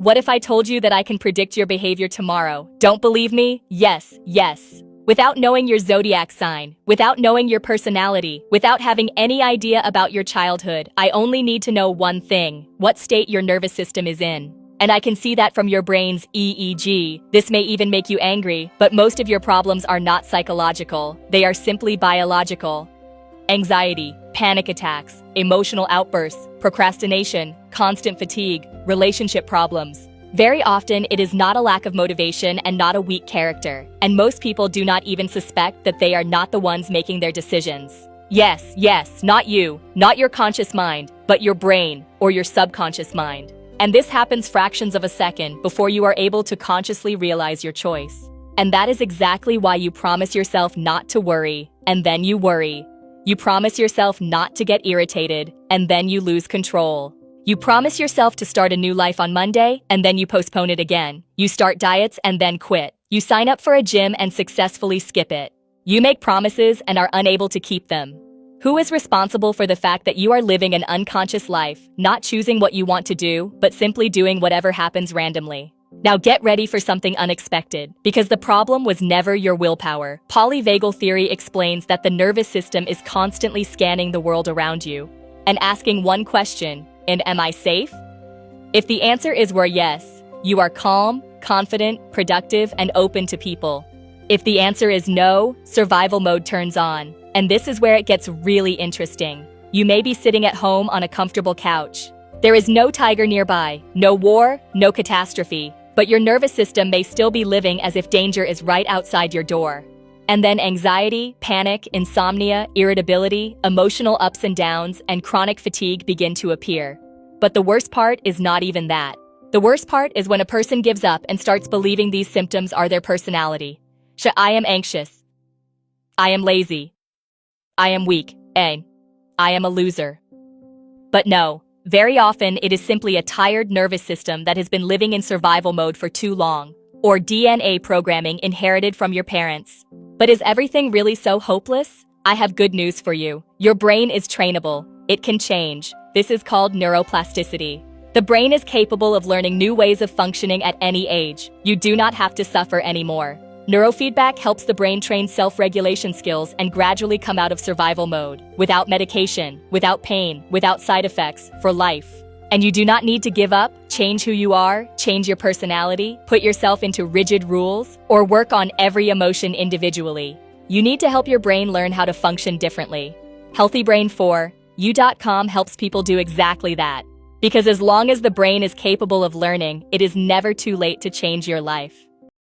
What if I told you that I can predict your behavior tomorrow? Don't believe me? Yes, yes. Without knowing your zodiac sign, without knowing your personality, without having any idea about your childhood, I only need to know one thing: what state your nervous system is in. And I can see that from your brain's EEG. This may even make you angry, but most of your problems are not psychological. They are simply biological. Anxiety, panic attacks, emotional outbursts, procrastination, constant fatigue, relationship problems. Very often, it is not a lack of motivation and not a weak character, and most people do not even suspect that they are not the ones making their decisions. Yes, not you, not your conscious mind, but your brain or your subconscious mind. And this happens fractions of a second before you are able to consciously realize your choice. And that is exactly why you promise yourself not to worry, and then you worry. You promise yourself not to get irritated, and then you lose control. You promise yourself to start a new life on Monday, and then you postpone it again. You start diets and then quit. You sign up for a gym and successfully skip it. You make promises and are unable to keep them. Who is responsible for the fact that you are living an unconscious life, not choosing what you want to do, but simply doing whatever happens randomly? Now get ready for something unexpected, because the problem was never your willpower. Polyvagal theory explains that the nervous system is constantly scanning the world around you and asking one question: and am I safe? If the answer is yes, you are calm, confident, productive, and open to people. If the answer is no, survival mode turns on. And this is where it gets really interesting. You may be sitting at home on a comfortable couch. There is no tiger nearby, no war, no catastrophe, but your nervous system may still be living as if danger is right outside your door. And then anxiety, panic, insomnia, irritability, emotional ups and downs, and chronic fatigue begin to appear. But the worst part is not even that. The worst part is when a person gives up and starts believing these symptoms are their personality. I am anxious. I am lazy. I am weak, and I am a loser. But no, very often it is simply a tired nervous system that has been living in survival mode for too long, or DNA programming inherited from your parents. But is everything really so hopeless? I have good news for you. Your brain is trainable. It can change. This is called neuroplasticity. The brain is capable of learning new ways of functioning at any age. You do not have to suffer anymore. Neurofeedback helps the brain train self-regulation skills and gradually come out of survival mode, without medication, without pain, without side effects, for life. And you do not need to give up, change who you are, change your personality, put yourself into rigid rules, or work on every emotion individually. You need to help your brain learn how to function differently. HealthyBrain4you.com helps people do exactly that. Because as long as the brain is capable of learning, it is never too late to change your life.